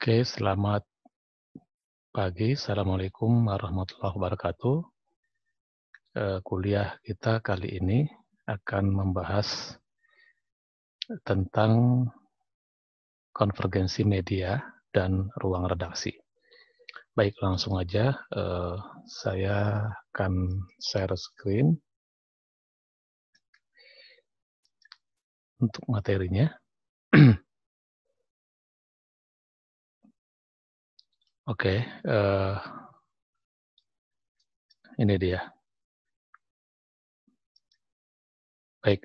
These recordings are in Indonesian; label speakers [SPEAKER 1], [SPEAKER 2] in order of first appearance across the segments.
[SPEAKER 1] Oke, selamat pagi. Assalamualaikum warahmatullahi wabarakatuh. Kuliah kita kali ini akan membahas tentang konvergensi media dan ruang redaksi. Baik, langsung aja. Saya akan share screen untuk materinya. Oke, ini dia. Baik,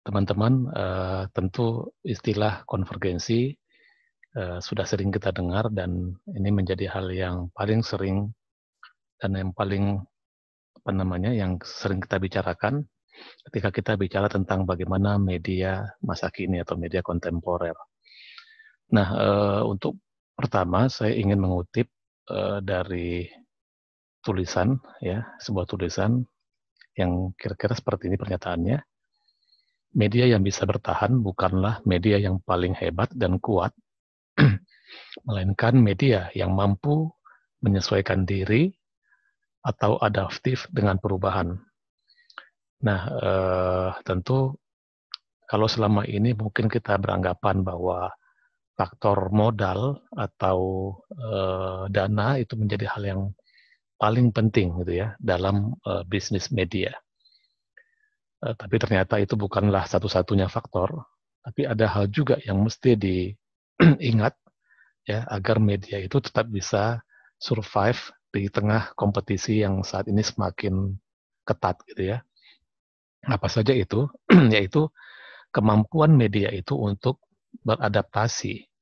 [SPEAKER 1] teman-teman, tentu istilah konvergensi sudah sering kita dengar dan ini menjadi hal yang paling sering dan yang paling yang sering kita bicarakan ketika kita bicara tentang bagaimana media masa kini atau media kontemporer. Nah, untuk pertama saya ingin mengutip dari tulisan, ya, sebuah tulisan yang kira-kira seperti ini pernyataannya. Media yang bisa bertahan bukanlah media yang paling hebat dan kuat, melainkan media yang mampu menyesuaikan diri atau adaptif dengan perubahan. Nah, tentu kalau selama ini mungkin kita beranggapan bahwa faktor modal atau dana itu menjadi hal yang paling penting gitu ya dalam bisnis media. Tapi ternyata itu bukanlah satu-satunya faktor, tapi ada hal juga yang mesti diingat ya agar media itu tetap bisa survive di tengah kompetisi yang saat ini semakin ketat gitu ya. Apa saja itu? Yaitu kemampuan media itu untuk beradaptasi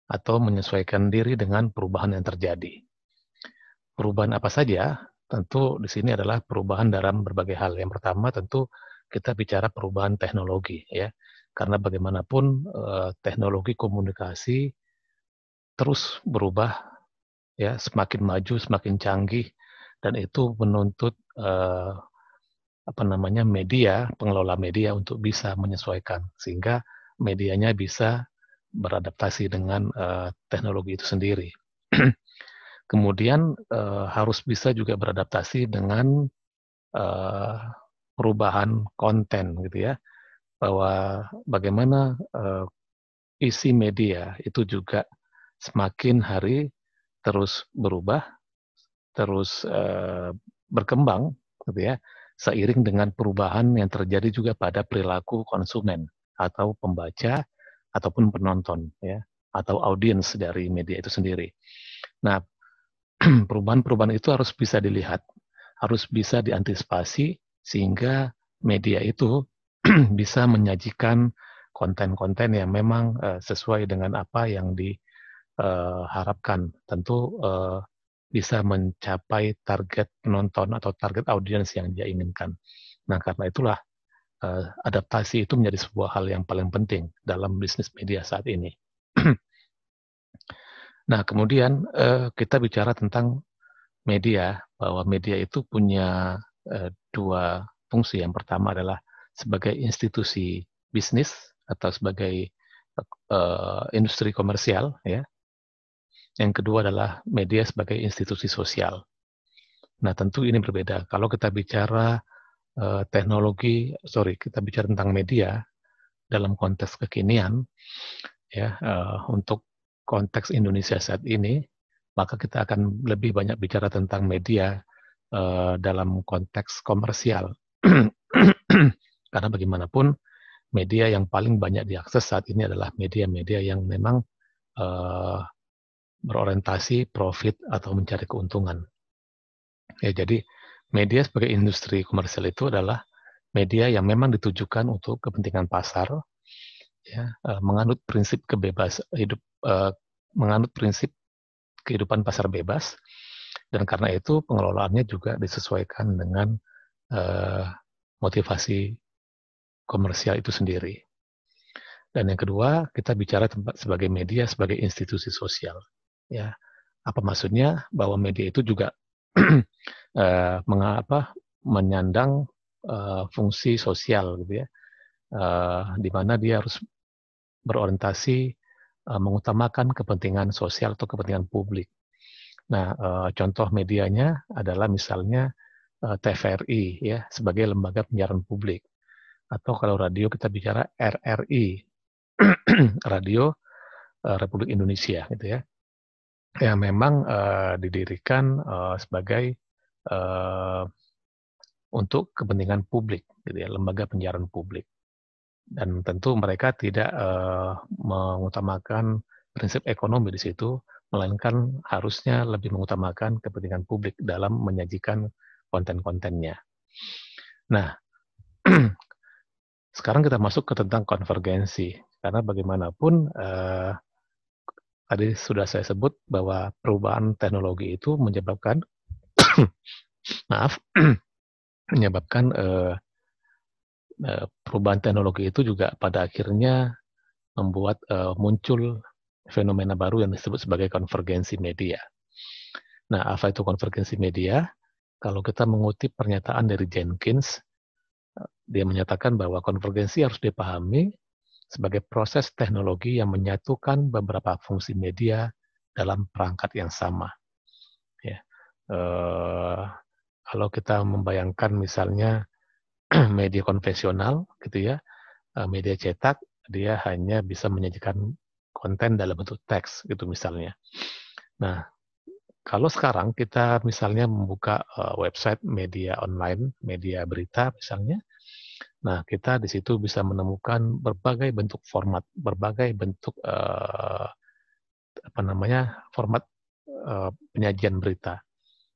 [SPEAKER 1] atau menyesuaikan diri dengan perubahan yang terjadi. Perubahan apa saja? Tentu di sini adalah perubahan dalam berbagai hal. Yang pertama tentu kita bicara perubahan teknologi ya. Karena bagaimanapun teknologi komunikasi terus berubah ya, semakin maju, semakin canggih dan itu menuntut media, pengelola media untuk bisa menyesuaikan sehingga medianya bisa beradaptasi dengan teknologi itu sendiri. Kemudian harus bisa juga beradaptasi dengan perubahan konten gitu ya, bahwa bagaimana isi media itu juga semakin hari terus berubah, terus berkembang gitu ya, seiring dengan perubahan yang terjadi juga pada perilaku konsumen atau pembaca ataupun penonton ya, atau audiens dari media itu sendiri. Nah, perubahan-perubahan itu harus bisa dilihat, harus bisa diantisipasi sehingga media itu bisa menyajikan konten-konten yang memang sesuai dengan apa yang diharapkan. Tentu bisa mencapai target penonton atau target audiens yang dia inginkan. Nah, karena itulah adaptasi itu menjadi sebuah hal yang paling penting dalam bisnis media saat ini. Nah, kemudian kita bicara tentang media, bahwa media itu punya dua fungsi. Yang pertama adalah sebagai institusi bisnis atau sebagai industri komersial, ya. Yang kedua adalah media sebagai institusi sosial. Nah, tentu ini berbeda. Kalau kita bicara kita bicara tentang media dalam konteks kekinian, ya, untuk konteks Indonesia saat ini, maka kita akan lebih banyak bicara tentang media dalam konteks komersial. Karena bagaimanapun media yang paling banyak diakses saat ini adalah media-media yang memang berorientasi profit atau mencari keuntungan. Ya, jadi media sebagai industri komersial itu adalah media yang memang ditujukan untuk kepentingan pasar, ya, menganut prinsip menganut prinsip kehidupan pasar bebas, dan karena itu pengelolaannya juga disesuaikan dengan motivasi komersial itu sendiri. Dan yang kedua, kita bicara sebagai media, sebagai institusi sosial. Ya, apa maksudnya? Bahwa media itu juga menyandang fungsi sosial, gitu ya, di mana dia harus berorientasi mengutamakan kepentingan sosial atau kepentingan publik. Nah, contoh medianya adalah misalnya TVRI ya sebagai lembaga penyiaran publik, atau kalau radio kita bicara RRI, Radio Republik Indonesia gitu ya, yang memang didirikan sebagai untuk kepentingan publik, gitu ya, lembaga penyiaran publik. Dan tentu mereka tidak mengutamakan prinsip ekonomi di situ, melainkan harusnya lebih mengutamakan kepentingan publik dalam menyajikan konten-kontennya. Nah, sekarang kita masuk ke tentang konvergensi, karena bagaimanapun tadi sudah saya sebut bahwa perubahan teknologi itu menyebabkan, menyebabkan perubahan teknologi itu juga pada akhirnya membuat muncul fenomena baru yang disebut sebagai konvergensi media. Nah, apa itu konvergensi media? Kalau kita mengutip pernyataan dari Jenkins, dia menyatakan bahwa konvergensi harus dipahami sebagai proses teknologi yang menyatukan beberapa fungsi media dalam perangkat yang sama. Ya. Kalau kita membayangkan misalnya media konvensional, gitu ya, media cetak, dia hanya bisa menyajikan konten dalam bentuk teks, gitu misalnya. Nah, kalau sekarang kita misalnya membuka website media online, media berita misalnya, nah kita di situ bisa menemukan berbagai bentuk format, berbagai bentuk format penyajian berita,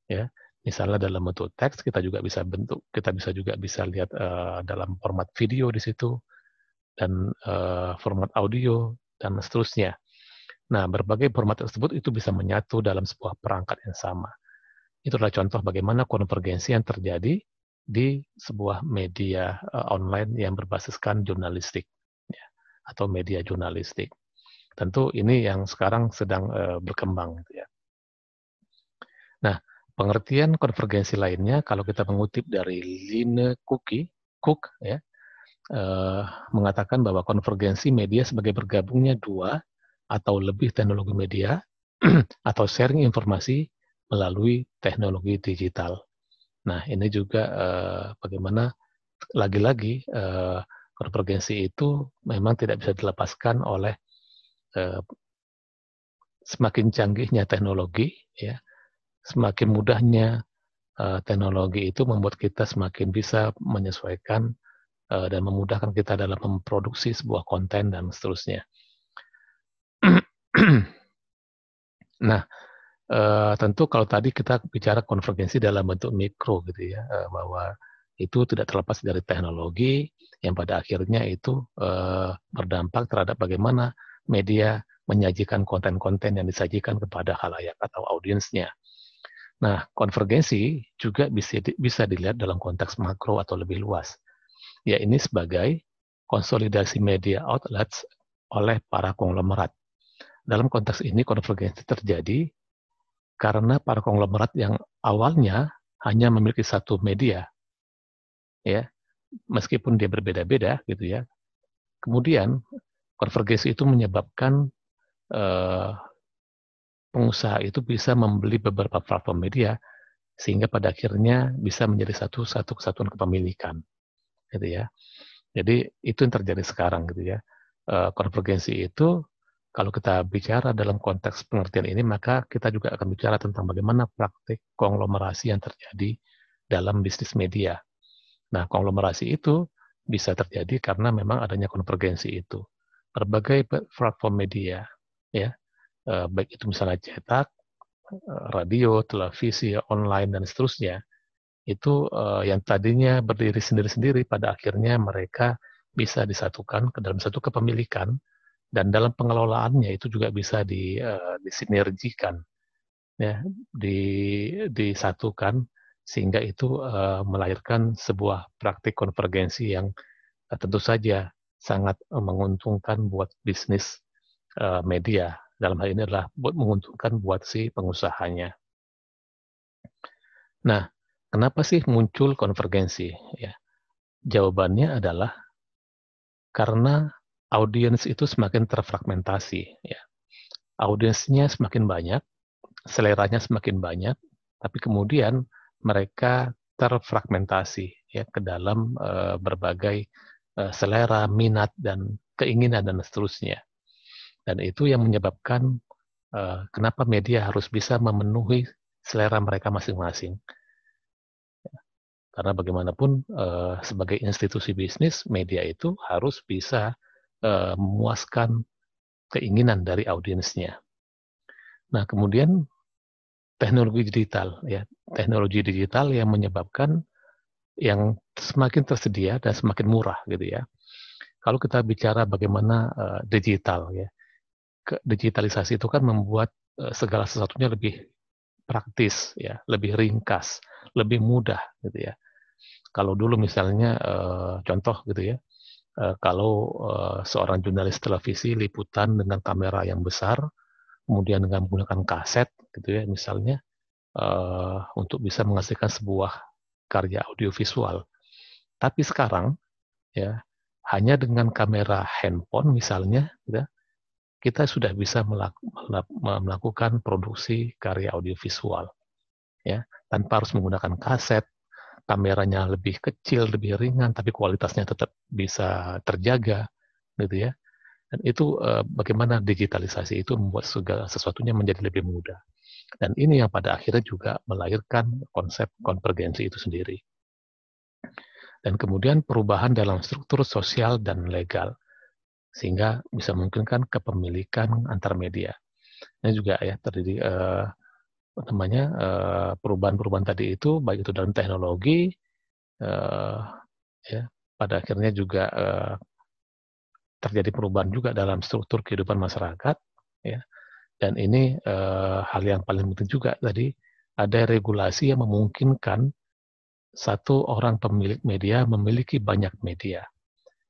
[SPEAKER 1] ya. Misalnya dalam bentuk teks, kita juga bisa lihat dalam format video di situ, dan format audio, dan seterusnya. Nah, berbagai format tersebut itu bisa menyatu dalam sebuah perangkat yang sama. Itu adalah contoh bagaimana konvergensi yang terjadi di sebuah media online yang berbasiskan jurnalistik, ya, atau media jurnalistik. Tentu ini yang sekarang sedang berkembang, gitu ya. Nah, pengertian konvergensi lainnya, kalau kita mengutip dari Line Cook, ya, mengatakan bahwa konvergensi media sebagai bergabungnya dua atau lebih teknologi media atau sharing informasi melalui teknologi digital. Nah, ini juga bagaimana lagi-lagi konvergensi itu memang tidak bisa dilepaskan oleh semakin canggihnya teknologi, ya, semakin mudahnya teknologi itu membuat kita semakin bisa menyesuaikan dan memudahkan kita dalam memproduksi sebuah konten dan seterusnya. Nah, tentu kalau tadi kita bicara konvergensi dalam bentuk mikro, gitu ya, bahwa itu tidak terlepas dari teknologi yang pada akhirnya itu berdampak terhadap bagaimana media menyajikan konten-konten yang disajikan kepada khalayak atau audiensnya. Nah, konvergensi juga bisa dilihat dalam konteks makro atau lebih luas. Ya, ini sebagai konsolidasi media outlets oleh para konglomerat. Dalam konteks ini, konvergensi terjadi karena para konglomerat yang awalnya hanya memiliki satu media, ya, meskipun dia berbeda-beda, gitu ya. Kemudian konvergensi itu menyebabkan pengusaha itu bisa membeli beberapa platform media sehingga pada akhirnya bisa menjadi satu kesatuan kepemilikan, gitu ya. Jadi itu yang terjadi sekarang, gitu ya. Konvergensi itu kalau kita bicara dalam konteks pengertian ini, maka kita juga akan bicara tentang bagaimana praktik konglomerasi yang terjadi dalam bisnis media. Nah, konglomerasi itu bisa terjadi karena memang adanya konvergensi itu. Berbagai platform media, ya, baik itu misalnya cetak, radio, televisi, online, dan seterusnya, itu yang tadinya berdiri sendiri-sendiri, pada akhirnya mereka bisa disatukan ke dalam satu kepemilikan, dan dalam pengelolaannya itu juga bisa disinergikan, ya, disatukan, sehingga itu melahirkan sebuah praktik konvergensi yang tentu saja sangat menguntungkan buat bisnis media. Dalam hal ini adalah menguntungkan buat si pengusahanya. Nah, kenapa sih muncul konvergensi? Ya, jawabannya adalah karena audiens itu semakin terfragmentasi, ya. Audiensnya semakin banyak, seleranya semakin banyak, tapi kemudian mereka terfragmentasi ya ke dalam berbagai selera, minat dan keinginan dan seterusnya. Dan itu yang menyebabkan kenapa media harus bisa memenuhi selera mereka masing-masing. Karena bagaimanapun sebagai institusi bisnis, media itu harus bisa memuaskan keinginan dari audiensnya. Nah, kemudian teknologi digital yang menyebabkan yang semakin tersedia dan semakin murah gitu ya. Kalau kita bicara bagaimana digital ya, digitalisasi itu kan membuat segala sesuatunya lebih praktis ya, lebih ringkas, lebih mudah gitu ya. Kalau dulu misalnya contoh gitu ya, kalau seorang jurnalis televisi liputan dengan kamera yang besar, kemudian dengan menggunakan kaset gitu ya misalnya, untuk bisa menghasilkan sebuah karya audiovisual. Tapi sekarang ya hanya dengan kamera handphone misalnya, ya, kita sudah bisa melakukan produksi karya audiovisual, ya, tanpa harus menggunakan kaset. Kameranya lebih kecil, lebih ringan, tapi kualitasnya tetap bisa terjaga, gitu ya. Dan itu bagaimana digitalisasi itu membuat segala sesuatunya menjadi lebih mudah. Dan ini yang pada akhirnya juga melahirkan konsep konvergensi itu sendiri. Dan kemudian perubahan dalam struktur sosial dan legal, sehingga bisa memungkinkan kepemilikan antar media. Ini juga ya terdiri perubahan-perubahan tadi itu, baik itu dalam teknologi, ya, pada akhirnya juga terjadi perubahan juga dalam struktur kehidupan masyarakat, ya. Dan ini hal yang paling penting juga tadi, ada regulasi yang memungkinkan satu orang pemilik media memiliki banyak media,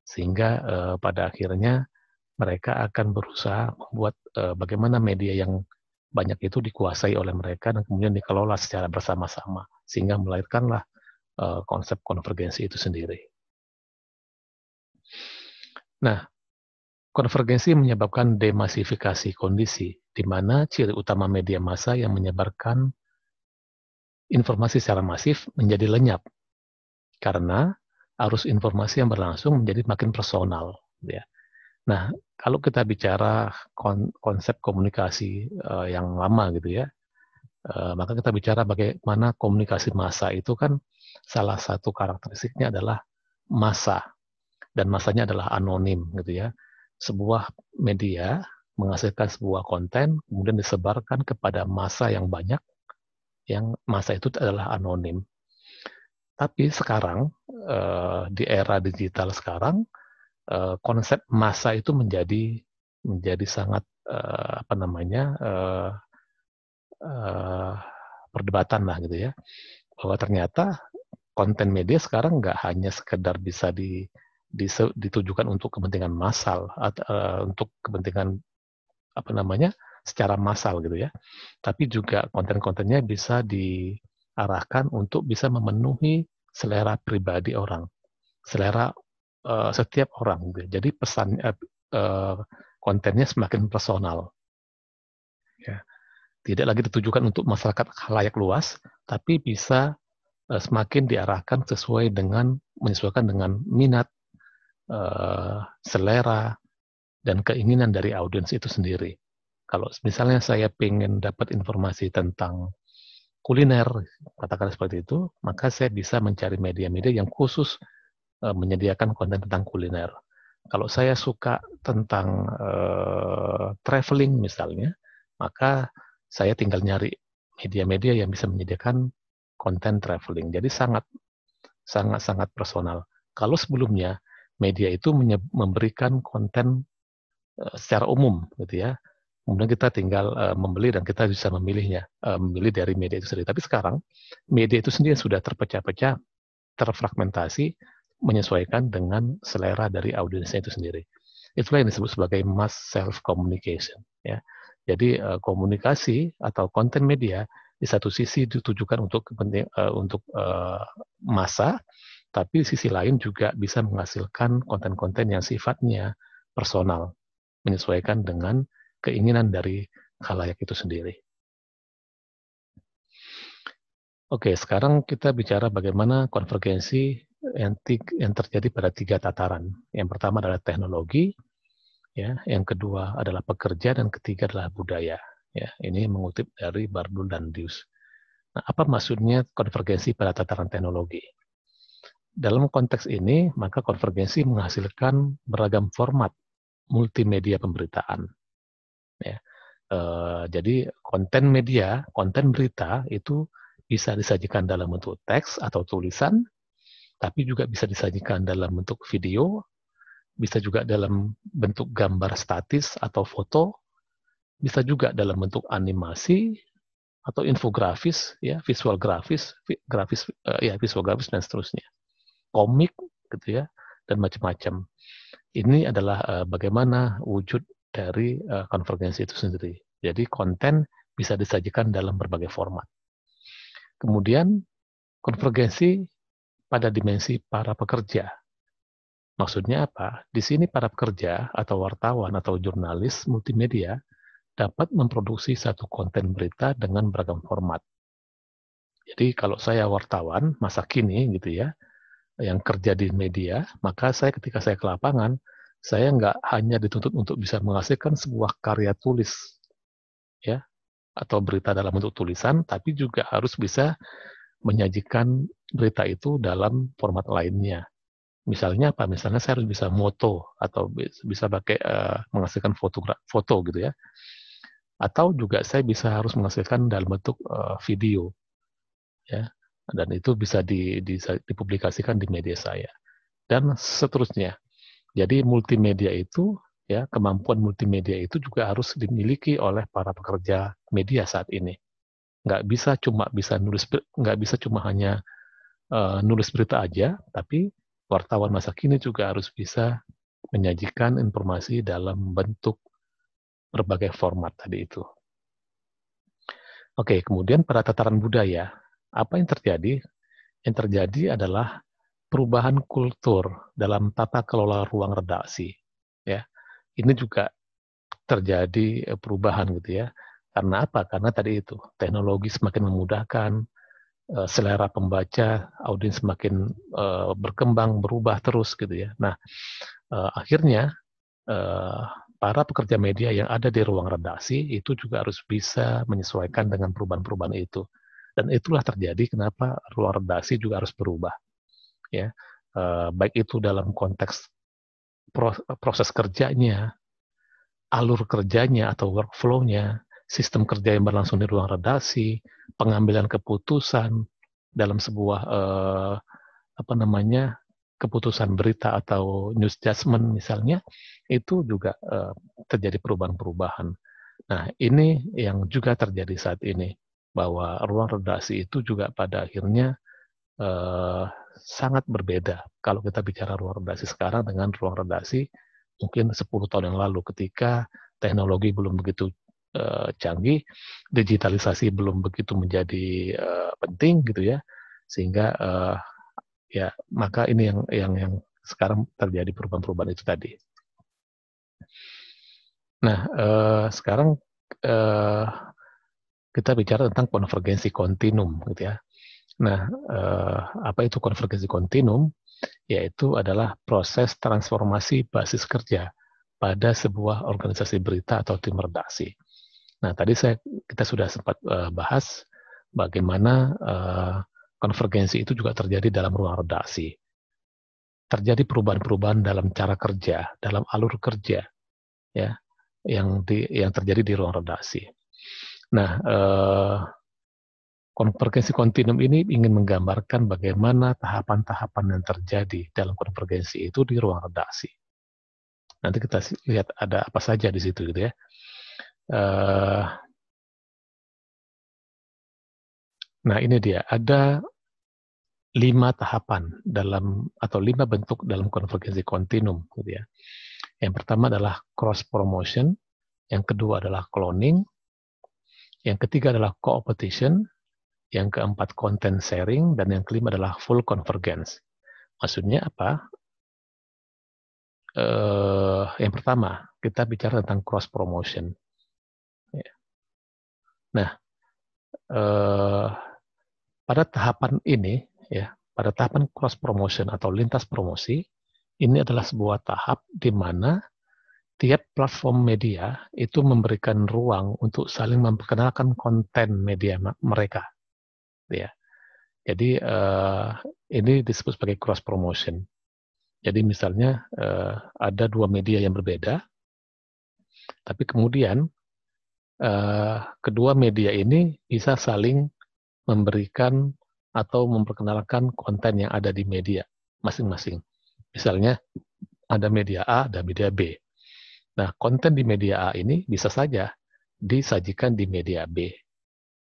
[SPEAKER 1] sehingga pada akhirnya mereka akan berusaha membuat bagaimana media yang banyak itu dikuasai oleh mereka dan kemudian dikelola secara bersama-sama, sehingga melahirkanlah konsep konvergensi itu sendiri. Nah, konvergensi menyebabkan demasifikasi kondisi, di mana ciri utama media massa yang menyebarkan informasi secara masif menjadi lenyap, karena arus informasi yang berlangsung menjadi makin personal. Ya. Nah, kalau kita bicara konsep komunikasi yang lama gitu ya, maka kita bicara bagaimana komunikasi massa itu kan salah satu karakteristiknya adalah massa, dan massanya adalah anonim gitu ya. Sebuah media menghasilkan sebuah konten, kemudian disebarkan kepada massa yang banyak, yang massa itu adalah anonim. Tapi sekarang, di era digital sekarang, konsep massa itu menjadi sangat perdebatan lah gitu ya. Bahwa ternyata konten media sekarang nggak hanya sekedar bisa ditujukan untuk kepentingan massal atau untuk kepentingan secara massal gitu ya, tapi juga konten-kontennya bisa diarahkan untuk bisa memenuhi selera pribadi orang, selera setiap orang gitu. Jadi pesan kontennya semakin personal ya, tidak lagi ditujukan untuk masyarakat khalayak luas, tapi bisa semakin diarahkan sesuai dengan menyesuaikan dengan minat, selera, dan keinginan dari audiens itu sendiri. Kalau misalnya saya ingin dapat informasi tentang kuliner, katakan seperti itu, maka saya bisa mencari media-media yang khusus menyediakan konten tentang kuliner. Kalau saya suka tentang traveling misalnya, maka saya tinggal nyari media-media yang bisa menyediakan konten traveling. Jadi sangat personal. Kalau sebelumnya media itu memberikan konten secara umum gitu ya, kemudian kita tinggal membeli dan kita bisa memilihnya, memilih dari media itu sendiri. Tapi sekarang media itu sendiri sudah terpecah-pecah, terfragmentasi, menyesuaikan dengan selera dari audiensnya itu sendiri. Itulah yang disebut sebagai mass self communication ya. Jadi komunikasi atau konten media di satu sisi ditujukan untuk massa, tapi di sisi lain juga bisa menghasilkan konten-konten yang sifatnya personal, menyesuaikan dengan keinginan dari khalayak itu sendiri. Oke, sekarang kita bicara bagaimana konvergensi yang terjadi pada 3 tataran. Yang pertama adalah teknologi, ya, yang kedua adalah pekerja, dan ketiga adalah budaya. Ya, ini mengutip dari Bardul dan Dius. Nah, apa maksudnya konvergensi pada tataran teknologi? Dalam konteks ini, maka konvergensi menghasilkan beragam format multimedia pemberitaan. Ya. Jadi konten media, konten berita itu bisa disajikan dalam bentuk teks atau tulisan, tapi juga bisa disajikan dalam bentuk video, bisa juga dalam bentuk gambar statis atau foto, bisa juga dalam bentuk animasi atau infografis, ya, visual grafis, visual grafis dan seterusnya, komik, gitu ya, dan macam-macam. Ini adalah bagaimana wujud dari konvergensi itu sendiri. Jadi konten bisa disajikan dalam berbagai format. Kemudian konvergensi pada dimensi para pekerja. Maksudnya apa? Di sini para pekerja atau wartawan atau jurnalis multimedia dapat memproduksi satu konten berita dengan beragam format. Jadi kalau saya wartawan masa kini gitu ya, yang kerja di media, maka ketika saya ke lapangan, saya nggak hanya dituntut untuk bisa menghasilkan sebuah karya tulis, ya, atau berita dalam bentuk tulisan, tapi juga harus bisa menyajikan berita itu dalam format lainnya. Misalnya apa? Misalnya saya harus bisa moto atau bisa pakai menghasilkan foto gitu ya. Atau juga saya harus menghasilkan dalam bentuk video, ya. Dan itu bisa dipublikasikan di media saya dan seterusnya. Jadi multimedia itu, ya, kemampuan multimedia itu juga harus dimiliki oleh para pekerja media saat ini. Nggak bisa cuma hanya nulis berita aja, tapi wartawan masa kini juga harus bisa menyajikan informasi dalam bentuk berbagai format tadi itu. Oke, kemudian pada tataran budaya, apa yang terjadi? Yang terjadi adalah perubahan kultur dalam tata kelola ruang redaksi. Ya, ini juga terjadi perubahan gitu ya. Karena apa? Karena tadi itu teknologi semakin memudahkan, selera pembaca, audiens semakin berkembang, berubah terus gitu ya. Nah, akhirnya para pekerja media yang ada di ruang redaksi itu juga harus bisa menyesuaikan dengan perubahan-perubahan itu. Dan itulah terjadi kenapa ruang redaksi juga harus berubah. Ya, baik itu dalam konteks proses kerjanya, alur kerjanya atau workflow-nya, sistem kerja yang berlangsung di ruang redaksi, pengambilan keputusan dalam sebuah keputusan berita atau news judgment misalnya, itu juga terjadi perubahan-perubahan. Nah, ini yang juga terjadi saat ini, bahwa ruang redaksi itu juga pada akhirnya sangat berbeda kalau kita bicara ruang redaksi sekarang dengan ruang redaksi mungkin 10 tahun yang lalu ketika teknologi belum begitu canggih, digitalisasi belum begitu menjadi penting gitu ya, sehingga ya maka ini yang sekarang terjadi perubahan-perubahan itu tadi. Nah, sekarang kita bicara tentang konvergensi kontinum gitu ya. Nah, apa itu konvergensi kontinum? Yaitu adalah proses transformasi basis kerja pada sebuah organisasi berita atau tim redaksi. Nah, tadi kita sudah sempat bahas bagaimana konvergensi itu juga terjadi dalam ruang redaksi. Terjadi perubahan-perubahan dalam cara kerja, dalam alur kerja, ya, yang terjadi di ruang redaksi. Nah, konvergensi kontinum ini ingin menggambarkan bagaimana tahapan-tahapan yang terjadi dalam konvergensi itu di ruang redaksi. Nanti kita lihat ada apa saja di situ gitu ya. Nah, ini dia, ada 5 tahapan atau 5 bentuk dalam konvergensi kontinum gitu ya. Yang pertama adalah cross promotion, yang kedua adalah cloning, yang ketiga adalah co-opetition, yang keempat content sharing, dan yang kelima adalah full convergence. Maksudnya apa? Yang pertama, kita bicara tentang cross promotion. Nah, pada tahapan ini, pada tahapan cross promotion atau lintas promosi, ini adalah sebuah tahap di mana tiap platform media itu memberikan ruang untuk saling memperkenalkan konten media mereka. Ya. Jadi ini disebut sebagai cross promotion. Jadi misalnya ada dua media yang berbeda, tapi kemudian kedua media ini bisa saling memberikan atau memperkenalkan konten yang ada di media masing-masing. Misalnya ada media A, ada media B. Nah, konten di media A ini bisa saja disajikan di media B.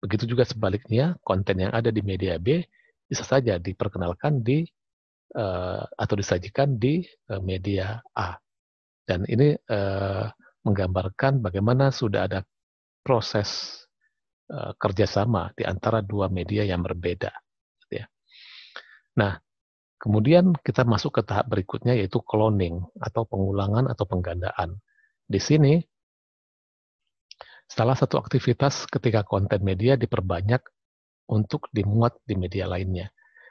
[SPEAKER 1] Begitu juga sebaliknya, konten yang ada di media B bisa saja diperkenalkan di atau disajikan di media A. Dan ini menggambarkan bagaimana sudah ada proses kerjasama di antara dua media yang berbeda. Ya. Nah, kemudian kita masuk ke tahap berikutnya yaitu cloning atau pengulangan atau penggandaan. Di sini salah satu aktivitas ketika konten media diperbanyak untuk dimuat di media lainnya.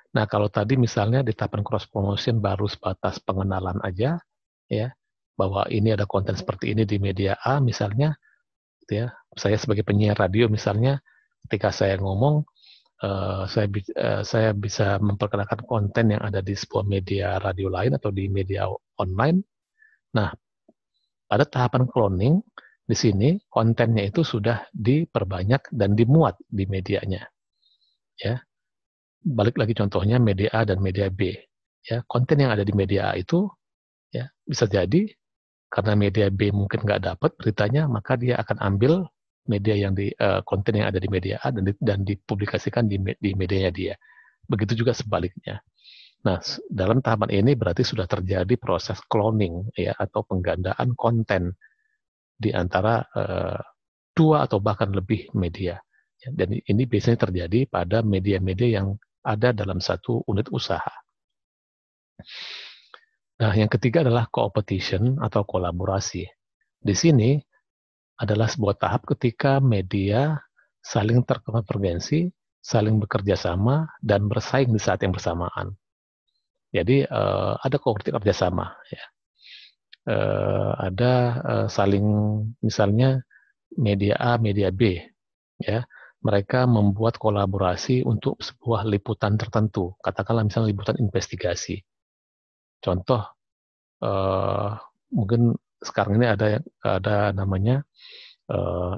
[SPEAKER 1] Nah, kalau tadi misalnya di tahapan cross promotion baru sebatas pengenalan aja, ya, bahwa ini ada konten seperti ini di media A misalnya, ya, saya sebagai penyiar radio misalnya, ketika saya ngomong, saya bisa memperkenalkan konten yang ada di sebuah media radio lain atau di media online. Nah, pada tahapan cloning, di sini kontennya itu sudah diperbanyak dan dimuat di medianya. Ya, balik lagi contohnya media A dan media B. Ya, konten yang ada di media A itu ya bisa jadi karena media B mungkin nggak dapat beritanya, maka dia akan ambil media yang konten yang ada di media A dan dipublikasikan di medianya dia. Begitu juga sebaliknya. Nah, dalam tahapan ini berarti sudah terjadi proses cloning ya atau penggandaan konten di antara dua atau bahkan lebih media. Dan ini biasanya terjadi pada media-media yang ada dalam satu unit usaha. Nah, yang ketiga adalah competition atau kolaborasi. Di sini adalah sebuah tahap ketika media saling terkonvergensi, saling bekerja sama, dan bersaing di saat yang bersamaan. Jadi ada kerjasama, ya. Ada saling, misalnya media A, media B, ya. Mereka membuat kolaborasi untuk sebuah liputan tertentu, katakanlah misalnya liputan investigasi. Contoh, mungkin sekarang ini ada namanya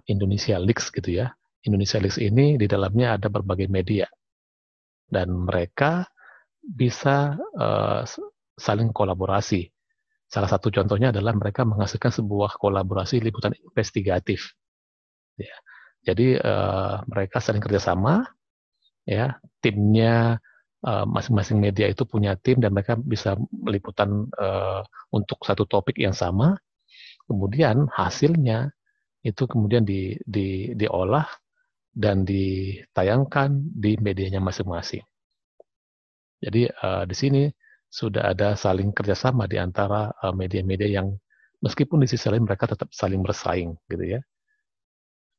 [SPEAKER 1] Indonesia Leaks gitu ya. Indonesia Leaks ini di dalamnya ada berbagai media dan mereka bisa saling kolaborasi. Salah satu contohnya adalah mereka menghasilkan sebuah kolaborasi liputan investigatif. Ya. Jadi mereka saling kerjasama, ya timnya masing-masing media itu punya tim dan mereka bisa meliputan untuk satu topik yang sama. Kemudian hasilnya itu kemudian diolah dan ditayangkan di medianya masing-masing. Jadi di sini sudah ada saling kerjasama di antara media-media yang meskipun di sisi lain mereka tetap saling bersaing, gitu ya.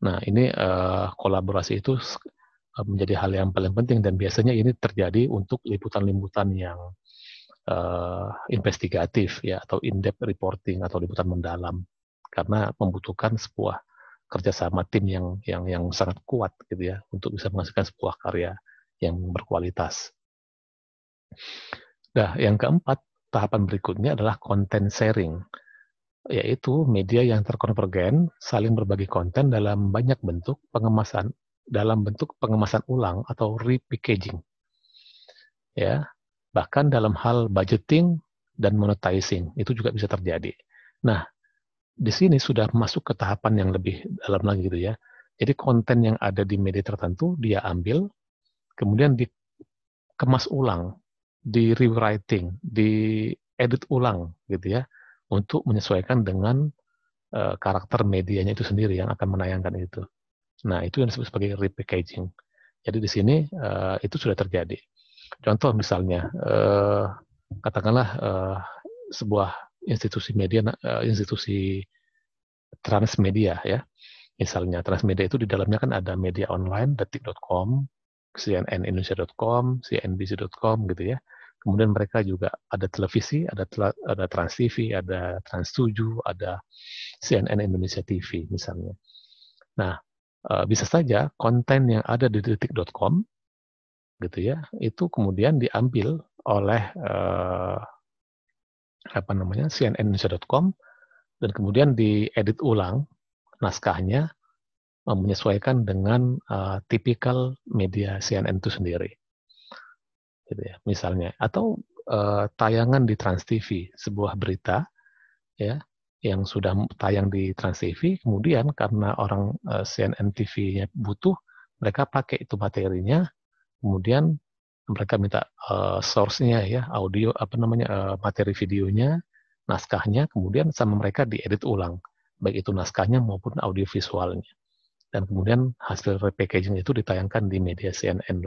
[SPEAKER 1] Nah, ini kolaborasi itu menjadi hal yang paling penting dan biasanya ini terjadi untuk liputan-liputan yang investigatif ya atau in-depth reporting atau liputan mendalam karena membutuhkan sebuah kerjasama tim yang sangat kuat gitu ya untuk bisa menghasilkan sebuah karya yang berkualitas. Nah, yang keempat tahapan berikutnya adalah content sharing, yaitu media yang terkonvergen saling berbagi konten dalam banyak bentuk pengemasan ulang atau repackaging. Ya, bahkan dalam hal budgeting dan monetizing itu juga bisa terjadi. Nah, di sini sudah masuk ke tahapan yang lebih dalam lagi gitu ya. Jadi konten yang ada di media tertentu dia ambil, kemudian dikemas ulang, di rewriting, diedit ulang gitu ya, untuk menyesuaikan dengan karakter medianya itu sendiri yang akan menayangkan itu. Nah, itu yang disebut sebagai repackaging. Jadi di sini itu sudah terjadi. Contoh misalnya, katakanlah sebuah institusi media, institusi transmedia ya. Misalnya transmedia itu di dalamnya kan ada media online, detik.com, cnnindonesia.com, cnbc.com gitu ya. Kemudian mereka juga ada televisi, ada Trans TV, ada Trans 7, ada CNN Indonesia TV misalnya. Nah, bisa saja konten yang ada di detik.com gitu ya, itu kemudian diambil oleh cnnindonesia.com dan kemudian diedit ulang naskahnya menyesuaikan dengan tipikal media CNN itu sendiri, gitu ya, misalnya. Atau tayangan di Trans TV, sebuah berita ya yang sudah tayang di Trans TV, kemudian karena orang CNN TV-nya butuh, mereka pakai itu materinya, kemudian mereka minta source-nya ya, audio materi videonya, naskahnya, kemudian sama mereka diedit ulang, baik itu naskahnya maupun audio visualnya. Dan kemudian hasil repackaging itu ditayangkan di media CNN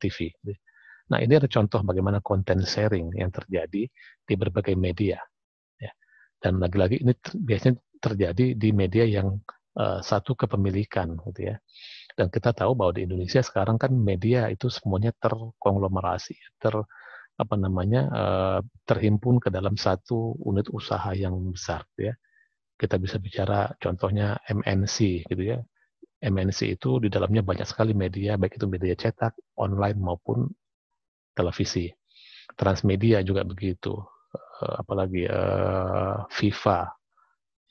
[SPEAKER 1] TV. Nah, ini ada contoh bagaimana content sharing yang terjadi di berbagai media. Ya. Dan lagi-lagi ini biasanya terjadi di media yang satu kepemilikan, gitu ya. Dan kita tahu bahwa di Indonesia sekarang kan media itu semuanya terkonglomerasi, terhimpun ke dalam satu unit usaha yang besar, gitu ya. Kita bisa bicara contohnya MNC, gitu ya. MNC itu di dalamnya banyak sekali media, baik itu media cetak, online maupun televisi. Transmedia juga begitu. Apalagi Viva,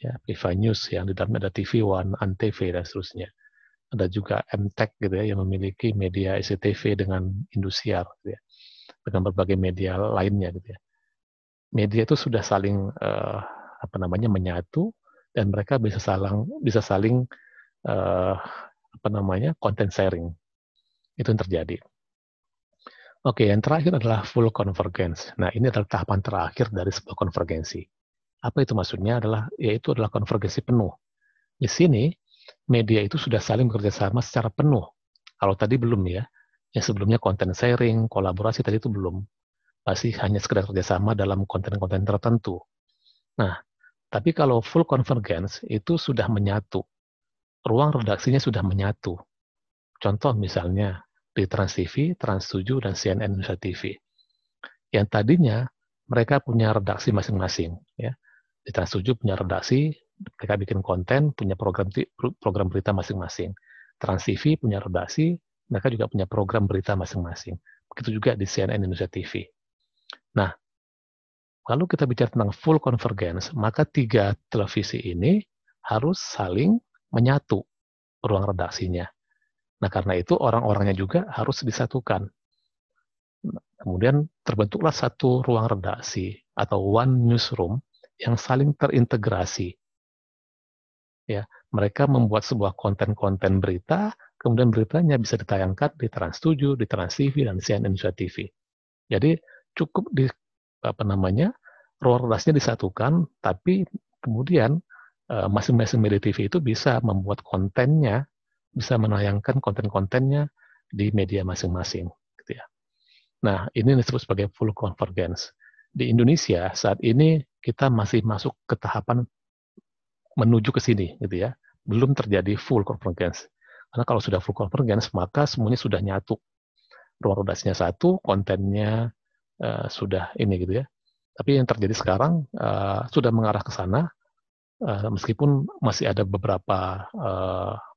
[SPEAKER 1] ya, Viva News yang di dalamnya ada TV One, Antv dan seterusnya. Ada juga MTech gitu ya yang memiliki media SCTV dengan Indosiar, gitu ya, dengan berbagai media lainnya gitu ya. Media itu sudah saling menyatu dan mereka bisa saling content sharing. Itu yang terjadi. Oke, yang terakhir adalah full convergence. Nah, ini adalah tahapan terakhir dari sebuah konvergensi. Apa itu maksudnya? Yaitu adalah konvergensi penuh. Di sini, media itu sudah saling bekerja sama secara penuh. Kalau tadi belum ya. Yang sebelumnya content sharing, kolaborasi tadi itu belum. Pasti hanya sekedar kerjasama dalam konten-konten tertentu. Nah, tapi kalau full convergence itu sudah menyatu. Ruang redaksinya sudah menyatu. Contoh misalnya di Trans TV, Trans 7, dan CNN Indonesia TV. Yang tadinya mereka punya redaksi masing-masing. Ya. Di Trans 7 punya redaksi, mereka bikin konten, punya program berita masing-masing. Trans TV punya redaksi, mereka juga punya program berita masing-masing. Begitu juga di CNN Indonesia TV. Nah, kalau kita bicara tentang full convergence, maka 3 televisi ini harus saling menyatu ruang redaksinya. Nah, karena itu orang-orangnya juga harus disatukan. Kemudian terbentuklah satu ruang redaksi atau one newsroom yang saling terintegrasi. Ya, mereka membuat sebuah konten-konten berita, kemudian beritanya bisa ditayangkan di Trans 7, di Trans TV, dan CNN Indonesia TV. Jadi cukup ruang redaksinya disatukan, tapi kemudian masing-masing media TV itu bisa membuat kontennya, bisa menayangkan konten-kontennya di media masing-masing, gitu ya. Nah, ini disebut sebagai full convergence. Di Indonesia saat ini kita masih masuk ke tahapan menuju ke sini, gitu ya. Belum terjadi full convergence. Karena kalau sudah full convergence, maka semuanya sudah nyatu. Ruang redaksinya satu, kontennya sudah ini, gitu ya. Tapi yang terjadi sekarang sudah mengarah ke sana. Meskipun masih ada beberapa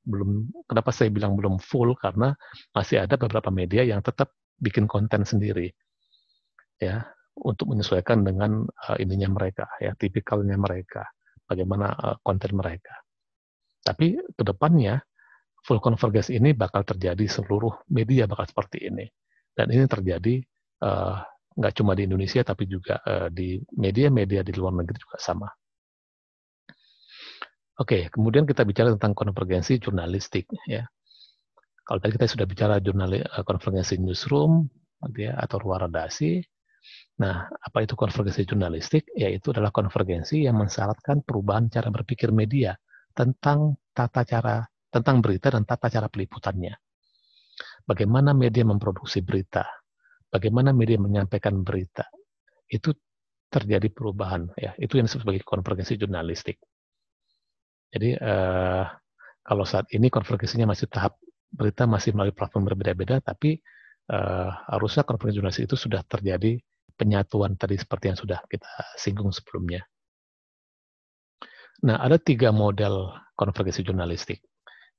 [SPEAKER 1] belum, kenapa saya bilang belum full, karena masih ada beberapa media yang tetap bikin konten sendiri ya untuk menyesuaikan dengan ininya mereka ya, tipikalnya mereka, bagaimana konten mereka. Tapi kedepannya full convergence ini bakal terjadi, seluruh media bakal seperti ini, dan ini terjadi nggak cuma di Indonesia tapi juga di media-media di luar negeri juga sama. Oke, kemudian kita bicara tentang konvergensi jurnalistik ya. Kalau tadi kita sudah bicara konvergensi newsroom ya, atau ruang redaksi. Nah, apa itu konvergensi jurnalistik? Yaitu adalah konvergensi yang mensyaratkan perubahan cara berpikir media tentang tentang berita dan tata cara peliputannya. Bagaimana media memproduksi berita? Bagaimana media menyampaikan berita? Itu terjadi perubahan. Ya, itu yang disebut sebagai konvergensi jurnalistik. Jadi kalau saat ini konvergensinya masih tahap berita masih melalui platform berbeda-beda, tapi harusnya konvergensi jurnalistik itu sudah terjadi penyatuan tadi seperti yang sudah kita singgung sebelumnya. Nah, ada 3 model konvergensi jurnalistik.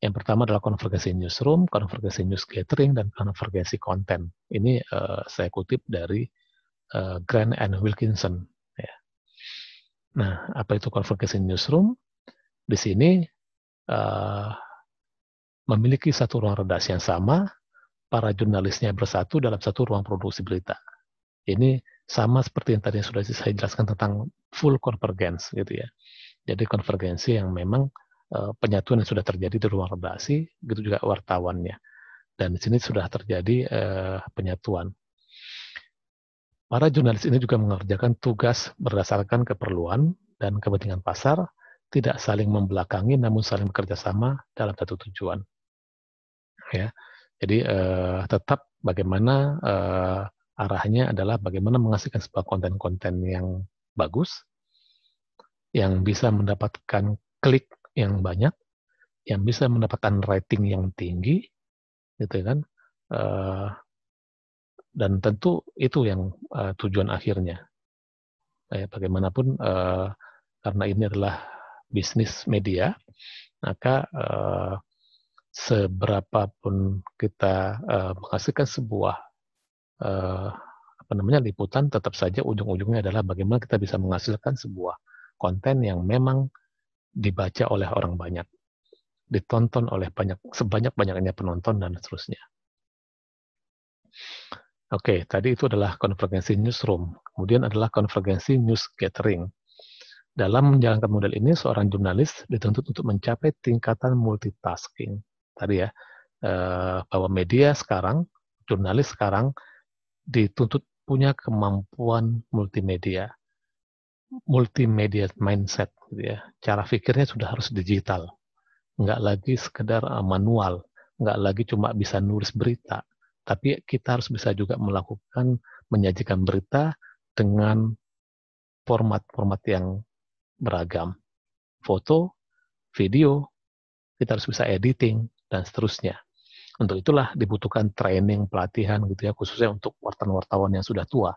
[SPEAKER 1] Yang pertama adalah konvergensi newsroom, konvergensi news gathering, dan konvergensi konten. Ini saya kutip dari Grant and Wilkinson. Ya. Nah, apa itu konvergensi newsroom? Di sini memiliki satu ruang redaksi yang sama, para jurnalisnya bersatu dalam satu ruang produksi berita. Ini sama seperti yang tadi sudah saya jelaskan tentang full convergence, gitu ya. Jadi konvergensi yang memang penyatuan yang sudah terjadi di ruang redaksi, gitu juga wartawannya. Dan di sini sudah terjadi penyatuan. Para jurnalis ini juga mengerjakan tugas berdasarkan keperluan dan kepentingan pasar, tidak saling membelakangi namun saling bekerja sama dalam satu tujuan. Ya, jadi tetap bagaimana arahnya adalah bagaimana menghasilkan sebuah konten-konten yang bagus, yang bisa mendapatkan klik yang banyak, yang bisa mendapatkan rating yang tinggi, gitu kan? Dan tentu itu yang tujuan akhirnya. Bagaimanapun karena ini adalah bisnis media, maka seberapapun kita menghasilkan sebuah liputan, tetap saja ujung-ujungnya adalah bagaimana kita bisa menghasilkan sebuah konten yang memang dibaca oleh orang banyak, ditonton oleh sebanyak-banyaknya penonton, dan seterusnya. Oke, tadi itu adalah konvergensi newsroom. Kemudian adalah konvergensi news gathering. Dalam menjalankan model ini, seorang jurnalis dituntut untuk mencapai tingkatan multitasking. Tadi ya, bahwa media sekarang, jurnalis sekarang dituntut punya kemampuan multimedia mindset, gitu ya. Cara pikirnya sudah harus digital, nggak lagi sekedar manual, nggak lagi cuma bisa nulis berita, tapi kita harus bisa juga menyajikan berita dengan format-format yang beragam. Foto, video, kita harus bisa editing, dan seterusnya. Untuk itulah dibutuhkan training, pelatihan gitu ya, khususnya untuk wartawan-wartawan yang sudah tua,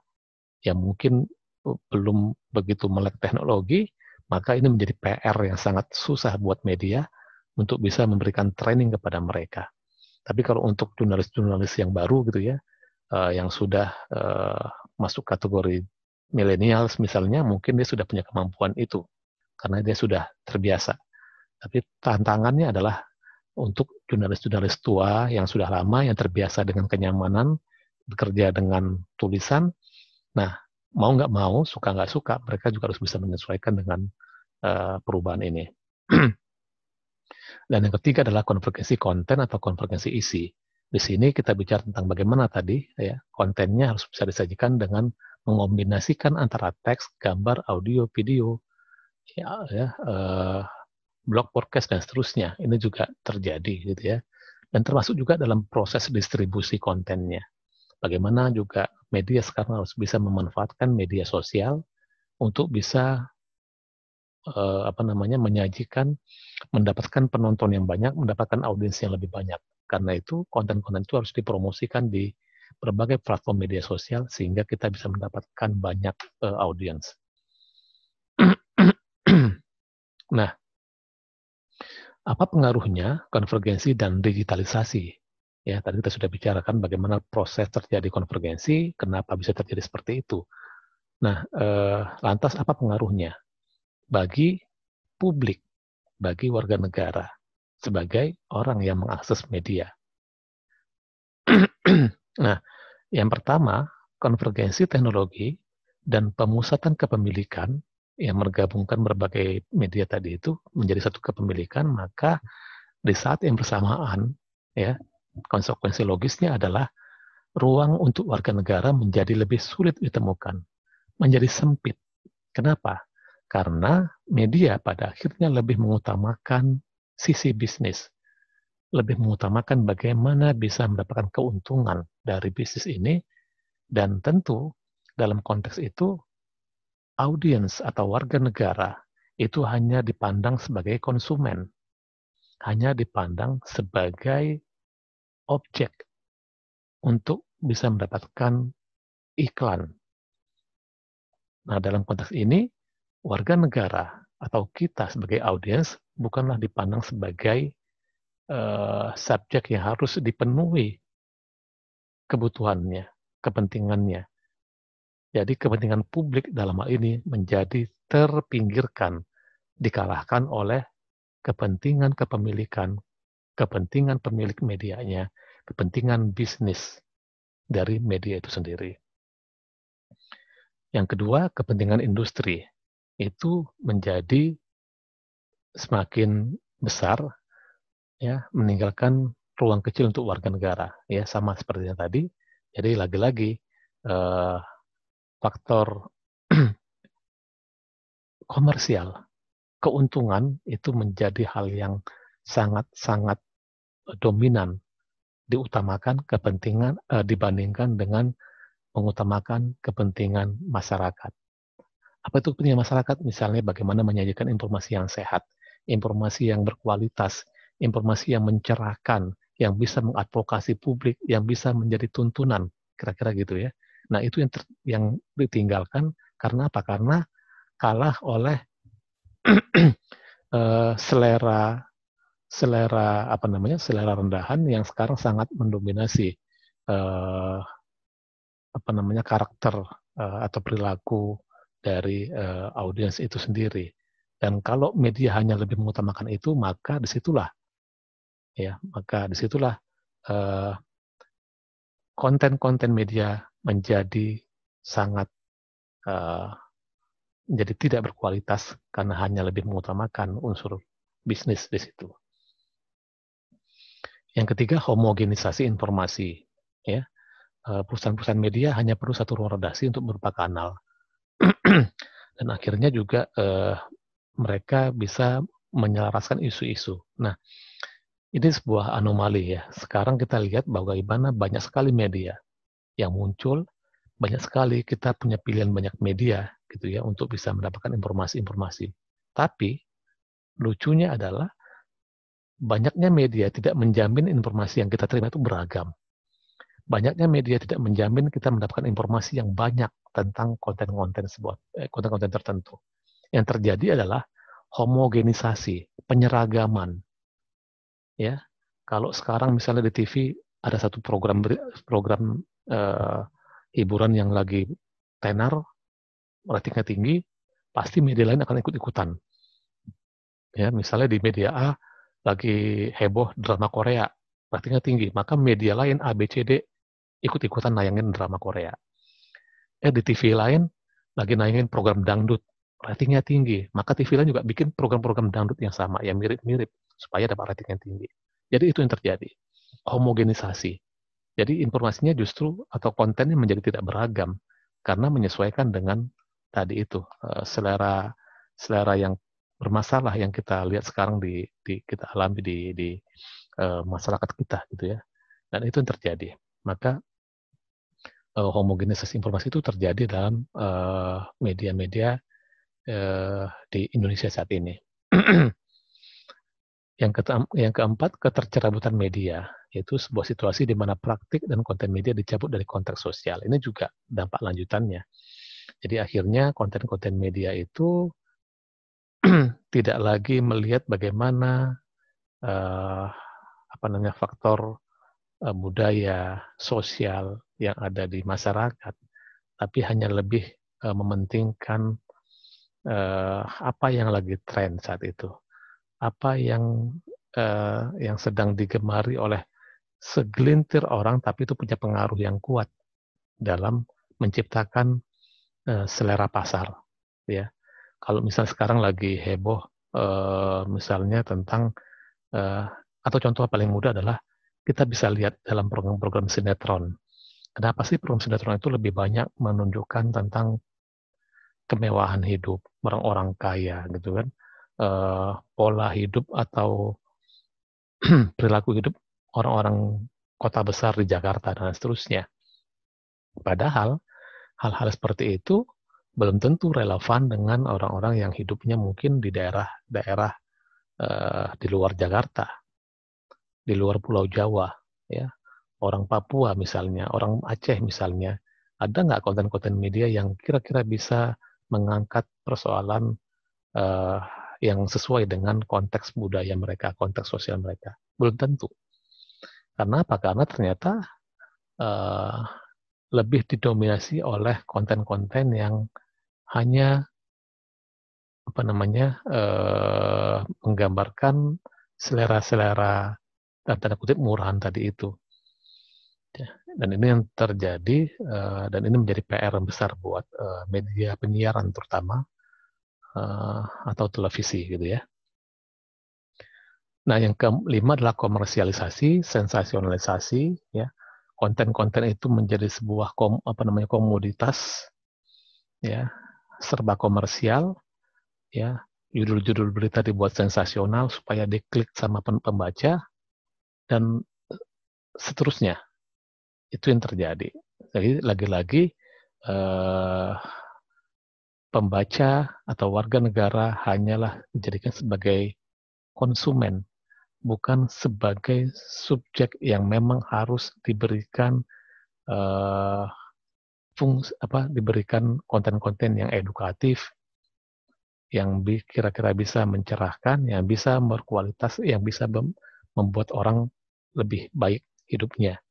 [SPEAKER 1] yang mungkin belum begitu melek teknologi, maka ini menjadi PR yang sangat susah buat media untuk bisa memberikan training kepada mereka. Tapi kalau untuk jurnalis-jurnalis yang baru gitu ya, yang sudah masuk kategori millennials misalnya, mungkin dia sudah punya kemampuan itu karena dia sudah terbiasa. Tapi tantangannya adalah untuk jurnalis-jurnalis tua yang sudah lama, yang terbiasa dengan kenyamanan bekerja dengan tulisan. Nah, mau nggak mau, suka nggak suka, mereka juga harus bisa menyesuaikan dengan perubahan ini. Dan yang ketiga adalah konvergensi konten atau konvergensi isi. Di sini kita bicara tentang bagaimana tadi ya, kontennya harus bisa disajikan dengan mengombinasikan antara teks, gambar, audio, video, blog, podcast, dan seterusnya. Ini juga terjadi gitu ya. Dan termasuk juga dalam proses distribusi kontennya. Bagaimana juga media sekarang harus bisa memanfaatkan media sosial untuk bisa menyajikan, mendapatkan penonton yang banyak, mendapatkan audiens yang lebih banyak. Karena itu konten-konten itu harus dipromosikan di berbagai platform media sosial sehingga kita bisa mendapatkan banyak audiens. Nah, apa pengaruhnya konvergensi dan digitalisasi? Ya, tadi kita sudah bicarakan bagaimana proses terjadi konvergensi, kenapa bisa terjadi seperti itu. Nah, lantas apa pengaruhnya bagi publik, bagi warga negara, sebagai orang yang mengakses media? Nah, yang pertama, konvergensi teknologi dan pemusatan kepemilikan yang menggabungkan berbagai media tadi itu menjadi satu kepemilikan, maka di saat yang bersamaan, ya, konsekuensi logisnya adalah ruang untuk warga negara menjadi lebih sulit ditemukan, menjadi sempit. Kenapa? Karena media pada akhirnya lebih mengutamakan sisi bisnis, lebih mengutamakan bagaimana bisa mendapatkan keuntungan dari bisnis ini, dan tentu dalam konteks itu audiens atau warga negara itu hanya dipandang sebagai konsumen, hanya dipandang sebagai objek untuk bisa mendapatkan iklan. Nah, dalam konteks ini, warga negara atau kita sebagai audiens bukanlah dipandang sebagai subjek yang harus dipenuhi kebutuhannya, kepentingannya. Jadi kepentingan publik dalam hal ini menjadi terpinggirkan, dikalahkan oleh kepentingan kepemilikan, kepentingan pemilik medianya, kepentingan bisnis dari media itu sendiri. Yang kedua, kepentingan industri itu menjadi semakin besar, ya, meninggalkan ruang kecil untuk warga negara, ya, sama seperti yang tadi. Jadi lagi-lagi faktor komersial, keuntungan itu menjadi hal yang sangat-sangat dominan, diutamakan kepentingan dibandingkan dengan mengutamakan kepentingan masyarakat. Apa itu kepentingan masyarakat? Misalnya bagaimana menyajikan informasi yang sehat, informasi yang berkualitas, informasi yang mencerahkan, yang bisa mengadvokasi publik, yang bisa menjadi tuntunan, kira-kira gitu ya. Nah, itu yang ditinggalkan karena apa? Karena kalah oleh selera rendahan yang sekarang sangat mendominasi karakter atau perilaku dari audiens itu sendiri. Dan kalau media hanya lebih mengutamakan itu, maka disitulah konten-konten media menjadi sangat menjadi tidak berkualitas karena hanya lebih mengutamakan unsur bisnis di situ. Yang ketiga, homogenisasi informasi. Ya, perusahaan-perusahaan media hanya perlu satu ruang redaksi untuk berupa kanal. Dan akhirnya juga mereka bisa menyelaraskan isu-isu. Nah, ini sebuah anomali ya. Sekarang kita lihat bagaimana banyak sekali media yang muncul, banyak sekali kita punya pilihan banyak media gitu ya untuk bisa mendapatkan informasi-informasi. Tapi lucunya adalah banyaknya media tidak menjamin informasi yang kita terima itu beragam. Banyaknya media tidak menjamin kita mendapatkan informasi yang banyak tentang konten-konten tertentu. Yang terjadi adalah homogenisasi, penyeragaman. Ya, kalau sekarang misalnya di TV ada satu program hiburan yang lagi tenar, ratingnya tinggi, pasti media lain akan ikut-ikutan. Ya, misalnya di media A lagi heboh drama Korea, ratingnya tinggi, maka media lain A, B, C, D ikut-ikutan nayangin drama Korea. Di TV lain lagi nayangin program dangdut, ratingnya tinggi, maka TV lain juga bikin program-program dangdut yang sama, yang mirip-mirip, supaya dapat rating yang tinggi. Jadi itu yang terjadi, homogenisasi. Jadi informasinya justru atau kontennya menjadi tidak beragam, karena menyesuaikan dengan tadi itu, selera yang bermasalah yang kita lihat sekarang kita alami di masyarakat kita gitu ya. Dan itu yang terjadi. Maka homogenisasi informasi itu terjadi dalam media-media di Indonesia saat ini. Yang keempat, ketercerabutan media, yaitu sebuah situasi di mana praktik dan konten media dicabut dari konteks sosial. Ini juga dampak lanjutannya. Jadi akhirnya konten-konten media itu tidak lagi melihat bagaimana faktor budaya sosial yang ada di masyarakat, tapi hanya lebih mementingkan apa yang lagi tren saat itu, apa yang sedang digemari oleh segelintir orang, tapi itu punya pengaruh yang kuat dalam menciptakan selera pasar. Ya, kalau misalnya sekarang lagi heboh, misalnya tentang atau contoh paling mudah adalah kita bisa lihat dalam program-program sinetron. Kenapa sih program sinetron itu lebih banyak menunjukkan tentang kemewahan hidup orang-orang kaya gitu kan, pola hidup atau perilaku hidup orang-orang kota besar di Jakarta dan seterusnya. Padahal hal-hal seperti itu belum tentu relevan dengan orang-orang yang hidupnya mungkin di daerah-daerah di luar Jakarta, di luar Pulau Jawa, ya, orang Papua misalnya, orang Aceh misalnya. Ada nggak konten-konten media yang kira-kira bisa mengangkat persoalan uh, yang sesuai dengan konteks budaya mereka, konteks sosial mereka? Belum tentu. Karena apa? Karena ternyata uh, lebih didominasi oleh konten-konten yang hanya apa namanya menggambarkan selera-selera dan tanda kutip murahan tadi itu. Ya, dan ini yang terjadi dan ini menjadi PR yang besar buat media penyiaran terutama atau televisi gitu ya. Nah, yang kelima adalah komersialisasi, sensasionalisasi, ya. Konten-konten itu menjadi sebuah komoditas, ya, serba komersial, ya. Judul-judul berita dibuat sensasional supaya diklik sama pembaca dan seterusnya. Itu yang terjadi. Jadi lagi-lagi pembaca atau warga negara hanyalah dijadikan sebagai konsumen, bukan sebagai subjek yang memang harus diberikan diberikan konten-konten yang edukatif, yang kira-kira bisa mencerahkan, yang bisa berkualitas, yang bisa membuat orang lebih baik hidupnya.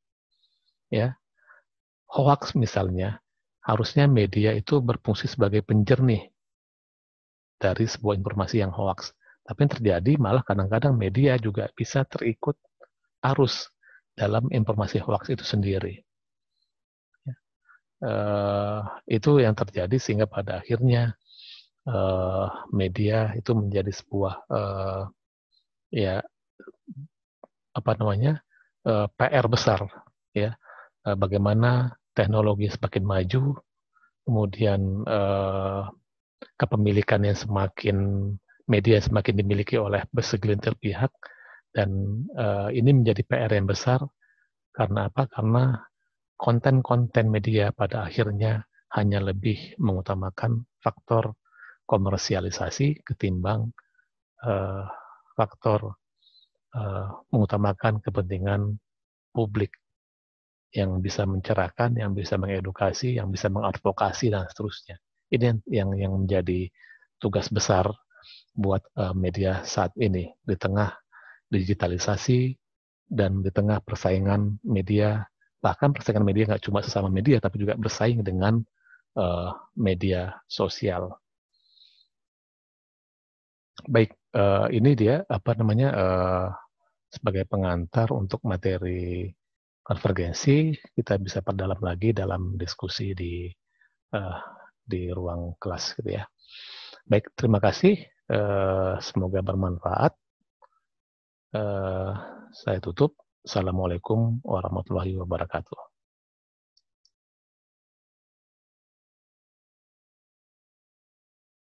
[SPEAKER 1] Ya, hoax misalnya, harusnya media itu berfungsi sebagai penjernih dari sebuah informasi yang hoax. Tapi yang terjadi malah kadang-kadang media juga bisa terikut arus dalam informasi hoax itu sendiri. Itu yang terjadi sehingga pada akhirnya media itu menjadi sebuah ya apa namanya PR besar, ya. Bagaimana teknologi semakin maju, kemudian kepemilikan yang semakin media semakin dimiliki oleh segelintir pihak, dan ini menjadi PR yang besar. Karena apa? Karena konten-konten media pada akhirnya hanya lebih mengutamakan faktor komersialisasi ketimbang faktor mengutamakan kepentingan publik yang bisa mencerahkan, yang bisa mengedukasi, yang bisa mengadvokasi dan seterusnya. Ini yang menjadi tugas besar buat media saat ini di tengah digitalisasi dan di tengah persaingan media. Bahkan persaingan media nggak cuma sesama media, tapi juga bersaing dengan media sosial. Baik, ini dia apa namanya sebagai pengantar untuk materi konvergensi. Kita bisa perdalam lagi dalam diskusi di ruang kelas gitu ya. Baik, terima kasih. Semoga bermanfaat. Saya tutup. Assalamualaikum warahmatullahi wabarakatuh.